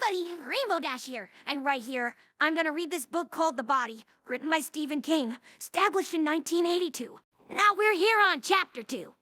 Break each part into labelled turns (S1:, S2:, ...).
S1: everybody, Rainbow Dash here, and right here, I'm gonna read this book called The Body, written by Stephen King, established in 1982. Now we're here on Chapter 2.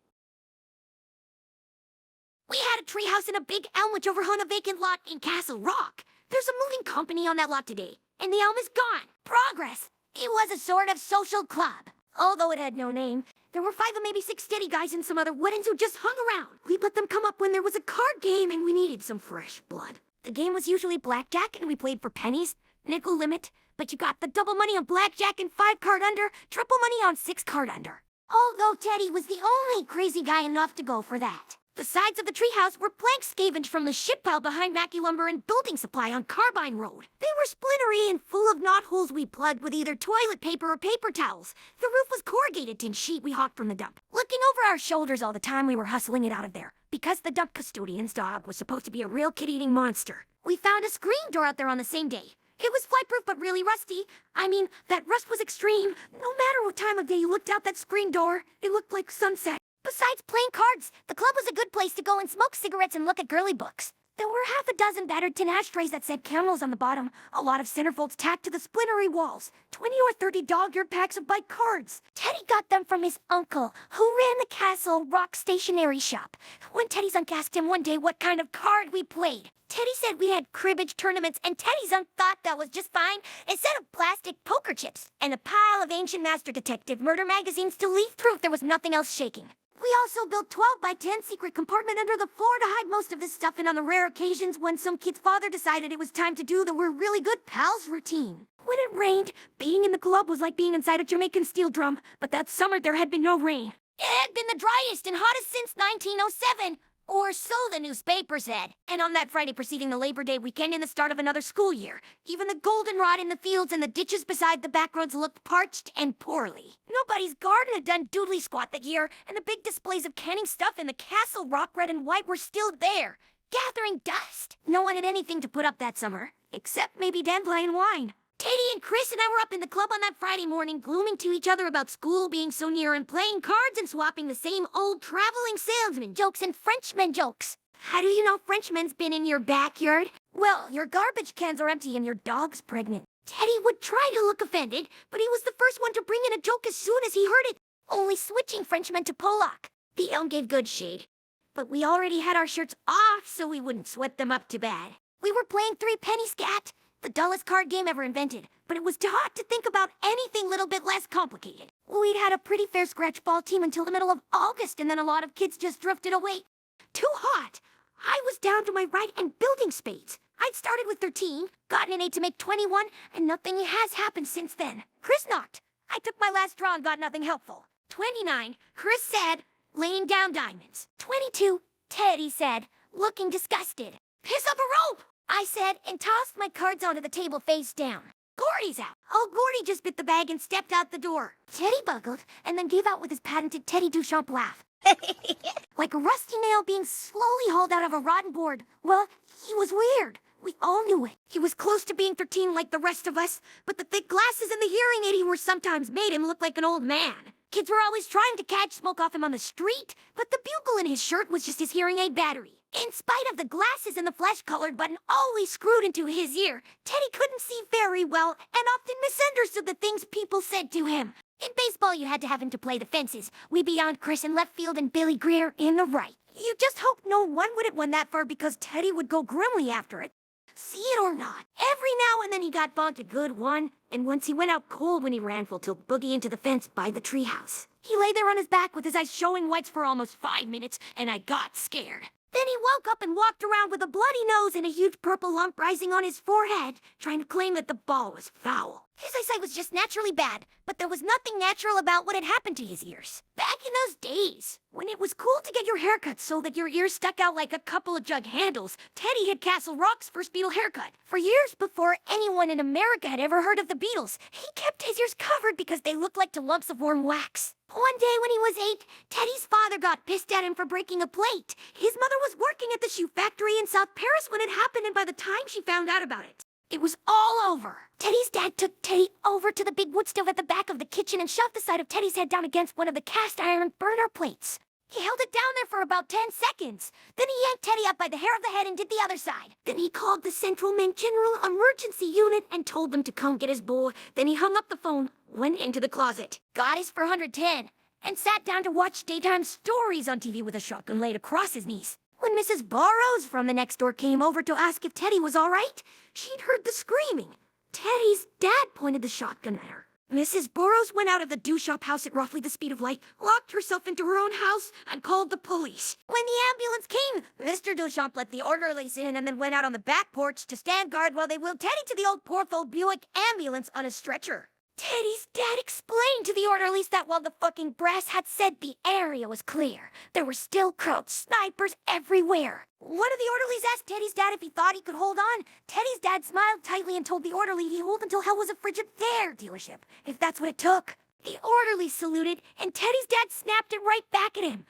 S1: We had a treehouse in a big elm which overhung a vacant lot in Castle Rock. There's a moving company on that lot today, and the elm is gone. Progress. It was a sort of social club. Although it had no name, there were 5 or maybe 6 steady guys and some other woodens who just hung around. We let them come up when there was a card game and we needed some fresh blood. The game was usually blackjack and we played for pennies, nickel limit, but you got the double money on blackjack and 5 card under, triple money on 6 card under. Although Teddy was the only crazy guy enough to go for that. The sides of the treehouse were planks scavenged from the ship pile behind Mackey Lumber and Building Supply on Carbine Road. They were splintery and full of knot holes we plugged with either toilet paper or paper towels. The roof was corrugated tin sheet we hawked from the dump. Looking over our shoulders all the time we were hustling it out of there, because the dump custodian's dog was supposed to be a real kid-eating monster. We found a screen door out there on the same day. It was flight-proof but really rusty. I mean, that rust was extreme. No matter what time of day you looked out that screen door, it looked like sunset. Besides playing cards, the club was a good place to go and smoke cigarettes and look at girly books. There were half a dozen battered tin ashtrays that said Camels on the bottom, a lot of centerfolds tacked to the splintery walls, 20 or 30 dog-eared packs of bite cards. Teddy got them from his uncle, who ran the Castle Rock stationery shop. When Teddy's uncle asked him one day what kind of card we played, Teddy said we had cribbage tournaments, and Teddy's uncle thought that was just fine instead of plastic poker chips and a pile of ancient Master Detective murder magazines to leave proof there was nothing else shaking. We also built 12 by 10 secret compartment under the floor to hide most of this stuff, and on the rare occasions when some kid's father decided it was time to do the "we're really good pals" routine. When it rained, being in the club was like being inside a Jamaican steel drum, but that summer there had been no rain. It had been the driest and hottest since 1907. Or so the newspaper said. And on that Friday preceding the Labor Day weekend and the start of another school year, even the goldenrod in the fields and the ditches beside the back roads looked parched and poorly. Nobody's garden had done doodly squat that year, and the big displays of canning stuff in the Castle Rock red and white were still there, gathering dust. No one had anything to put up that summer, except maybe dandelion wine. Teddy and Chris and I were up in the club on that Friday morning, glooming to each other about school being so near and playing cards and swapping the same old traveling salesman jokes and Frenchman jokes. How do you know Frenchman's been in your backyard? Well, your garbage cans are empty and your dog's pregnant. Teddy would try to look offended, but he was the first one to bring in a joke as soon as he heard it, only switching Frenchman to Pollock. The elm gave good shade, but we already had our shirts off so we wouldn't sweat them up too bad. We were playing 3-penny scat. The dullest card game ever invented, but it was too hot to think about anything little bit less complicated. We'd had a pretty fair scratch ball team until the middle of August, and then a lot of kids just drifted away. Too hot. I was down to my right and building spades. I'd started with 13, gotten an 8 to make 21, and nothing has happened since then. Chris knocked. I took my last draw and got nothing helpful. 29, Chris said, laying down diamonds. 22, Teddy said, looking disgusted. Piss up a rope! I said, and tossed my cards onto the table face down. Gordy's out. Oh, Gordy just bit the bag and stepped out the door. Teddy buckled, and then gave out with his patented Teddy Duchamp laugh. Like a rusty nail being slowly hauled out of a rotten board. Well, he was weird. We all knew it. He was close to being 13 like the rest of us, but the thick glasses and the hearing aid he wore sometimes made him look like an old man. Kids were always trying to catch smoke off him on the street, but the bugle in his shirt was just his hearing aid battery. In spite of the glasses and the flesh-colored button always screwed into his ear, Teddy couldn't see very well and often misunderstood the things people said to him. In baseball, you had to have him to play the fences. We beyond Chris in left field and Billy Greer in the right. You just hoped no one would have won that far because Teddy would go grimly after it. See it or not, every now and then he got bonked a good one, and once he went out cold when he ran full tilt boogie into the fence by the treehouse. He lay there on his back with his eyes showing whites for almost 5 minutes, and I got scared. Then he woke up and walked around with a bloody nose and a huge purple lump rising on his forehead, trying to claim that the ball was foul. His eyesight was just naturally bad, but there was nothing natural about what had happened to his ears. Back in those days, when it was cool to get your hair cut so that your ears stuck out like a couple of jug handles, Teddy had Castle Rock's first Beatle haircut. For years before anyone in America had ever heard of the Beatles, he kept his ears covered because they looked like lumps of warm wax. One day when he was 8, Teddy's father got pissed at him for breaking a plate. His mother was working at the shoe factory in South Paris when it happened, and by the time she found out about it, it was all over. Teddy's dad took Teddy over to the big wood stove at the back of the kitchen and shoved the side of Teddy's head down against one of the cast iron burner plates. He held it down there for about 10 seconds. Then he yanked Teddy up by the hair of the head and did the other side. Then he called the Central Main General Emergency Unit and told them to come get his boy. Then he hung up the phone, went into the closet, got his 410, and sat down to watch daytime stories on TV with a shotgun laid across his knees. When Mrs. Burrows from the next door came over to ask if Teddy was all right, she'd heard the screaming. Teddy's dad pointed the shotgun at her. Mrs. Burrows went out of the do-shop house at roughly the speed of light, locked herself into her own house, and called the police. When the ambulance came, Mr. Duchamp let the orderlies in and then went out on the back porch to stand guard while they wheeled Teddy to the old Porthole Buick ambulance on a stretcher. Teddy's dad explained to the orderlies that while the fucking brass had said the area was clear, there were still crowd snipers everywhere. One of the orderlies asked Teddy's dad if he thought he could hold on. Teddy's dad smiled tightly and told the orderly he'd hold until hell was a frigid their dealership, if that's what it took. The orderly saluted, and Teddy's dad snapped it right back at him.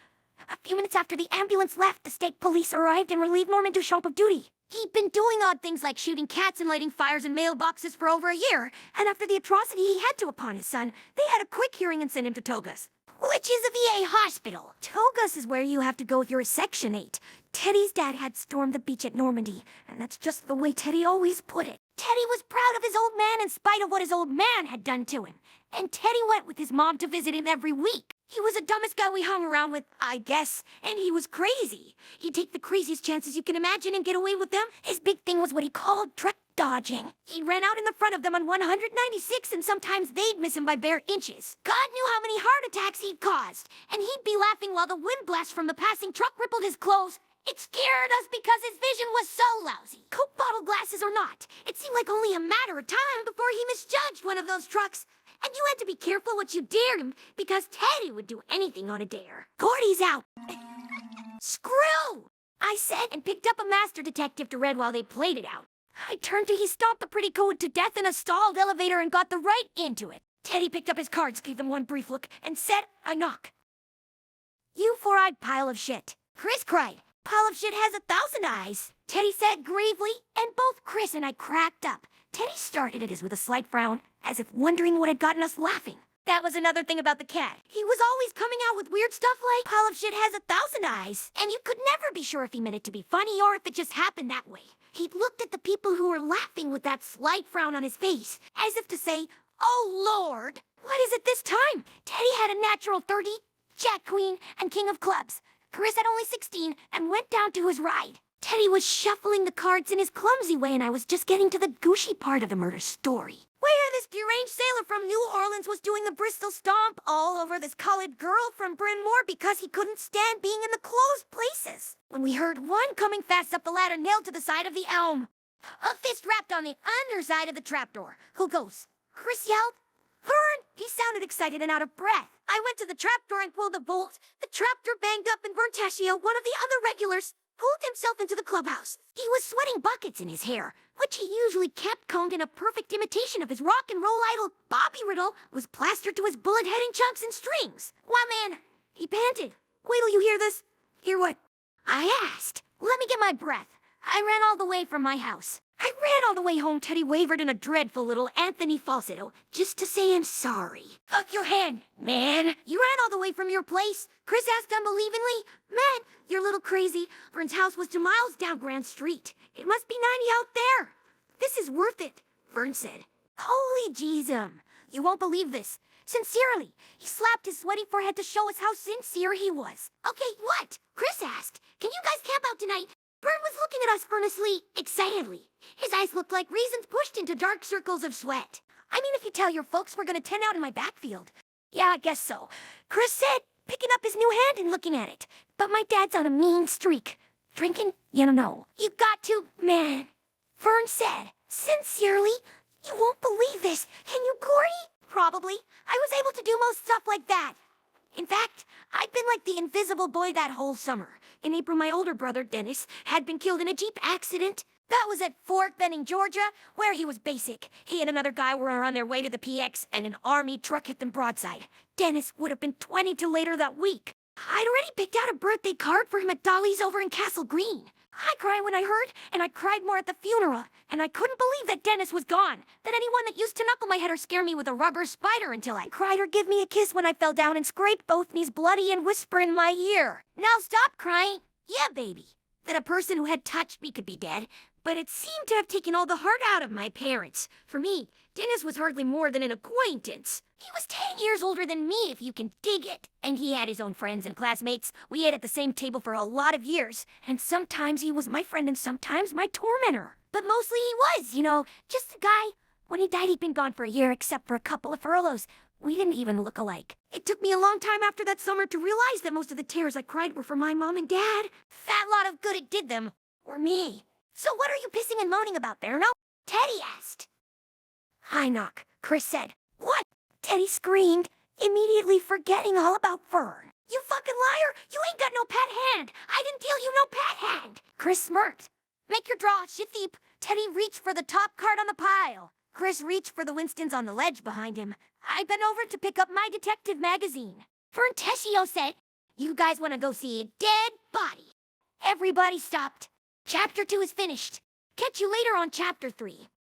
S1: A few minutes after the ambulance left, the state police arrived and relieved Norman Duchamp of duty. He'd been doing odd things like shooting cats and lighting fires in mailboxes for over a year, and after the atrocity he had to upon his son, they had a quick hearing and sent him to Togas, which is a VA hospital. Togas is where you have to go if you're a Section 8. Teddy's dad had stormed the beach at Normandy, and that's just the way Teddy always put it. Teddy was proud of his old man in spite of what his old man had done to him, and Teddy went with his mom to visit him every week. He was the dumbest guy we hung around with, I guess, and he was crazy. He'd take the craziest chances you can imagine and get away with them. His big thing was what he called truck dodging. He ran out in the front of them on 196, and sometimes they'd miss him by bare inches. God knew how many heart attacks he'd caused, and he'd be laughing while the wind blast from the passing truck rippled his clothes. It scared us because his vision was so lousy. Coke bottle glasses or not, it seemed like only a matter of time before he misjudged one of those trucks. And you had to be careful what you dared him, because Teddy would do anything on a dare. Gordy's out. Screw! I said, and picked up a master detective to read while they played it out. I turned to he stomped the pretty code to death in a stalled elevator and got the right into it. Teddy picked up his cards, gave them one brief look, and said, I knock. You four-eyed pile of shit. Chris cried. Pile of shit has 1,000 eyes. Teddy said gravely, and both Chris and I cracked up. Teddy started it with a slight frown, as if wondering what had gotten us laughing. That was another thing about the cat. He was always coming out with weird stuff like, pile of shit has 1,000 eyes. And you could never be sure if he meant it to be funny or if it just happened that way. He'd looked at the people who were laughing with that slight frown on his face, as if to say, oh Lord, what is it this time? Teddy had a natural 30, Jack Queen, and King of Clubs. Chris had only 16 and went down to his ride. Teddy was shuffling the cards in his clumsy way, and I was just getting to the gushy part of the murder story, where this deranged sailor from New Orleans was doing the Bristol stomp all over this colored girl from Bryn Mawr because he couldn't stand being in the closed places. When we heard one coming fast up the ladder nailed to the side of the elm, a fist rapped on the underside of the trapdoor. Who goes? Chris yelled. Vern! He sounded excited and out of breath. I went to the trapdoor and pulled the bolt. The trapdoor banged up, and Vern, one of the other regulars, pulled himself into the clubhouse. He was sweating buckets in his hair, which he usually kept combed in a perfect imitation of his rock and roll idol. Bobby Riddle was plastered to his bullet head in chunks and strings. Why, man, he panted. Wait till you hear this. Hear what? I asked. Let me get my breath. I ran all the way from my house. I ran all the way home, Teddy wavered in a dreadful little Anthony falsetto, just to say I'm sorry. Up your hand, man. You ran all the way from your place? Chris asked unbelievingly. Man, you're a little crazy. Vern's house was 2 miles down Grand Street. It must be 90 out there. This is worth it, Vern said. Holy Jesus, you won't believe this. Sincerely, he slapped his sweaty forehead to show us how sincere he was. Okay, what? Chris asked. Can you guys camp out tonight? Vern was looking at us earnestly, excitedly. His eyes looked like reasons pushed into dark circles of sweat. I mean, if you tell your folks we're gonna tent out in my backfield. Yeah, I guess so. Chris said, picking up his new hand and looking at it. But my dad's on a mean streak. Drinking? You don't know. You got to, man. Vern said, sincerely, you won't believe this. Can you, Corey? Probably. I was able to do most stuff like that. In fact, I'd been like the invisible boy that whole summer. In April, my older brother, Dennis, had been killed in a Jeep accident. That was at Fort Benning, Georgia, where he was basic. He and another guy were on their way to the PX, and an army truck hit them broadside. Dennis would have been 22 later that week. I'd already picked out a birthday card for him at Dolly's over in Castle Green. I cried when I heard, and I cried more at the funeral. And I couldn't believe that Dennis was gone. That anyone that used to knuckle my head or scare me with a rubber spider until I cried or give me a kiss when I fell down and scraped both knees bloody and whisper in my ear. Now stop crying. Yeah, baby. That a person who had touched me could be dead, but it seemed to have taken all the heart out of my parents. For me, Dennis was hardly more than an acquaintance. He was 10 years older than me, if you can dig it. And he had his own friends and classmates. We ate at the same table for a lot of years. And sometimes he was my friend and sometimes my tormentor. But mostly he was, just a guy. When he died, he'd been gone for a year, except for a couple of furloughs. We didn't even look alike. It took me a long time after that summer to realize that most of the tears I cried were for my mom and dad. Fat lot of good it did them. Or me. So what are you pissing and moaning about there, no? Teddy asked. Hi, Knock, Chris said. What? Teddy screamed, immediately forgetting all about Fern. You fucking liar! You ain't got no pat hand! I didn't deal you no pat hand! Chris smirked. Make your draw, shit thiep. Teddy reached for the top card on the pile. Chris reached for the Winstons on the ledge behind him. I bent over to pick up my detective magazine. Fern Tessio said, You guys want to go see a dead body? Everybody stopped. Chapter 2 is finished. Catch you later on Chapter 3.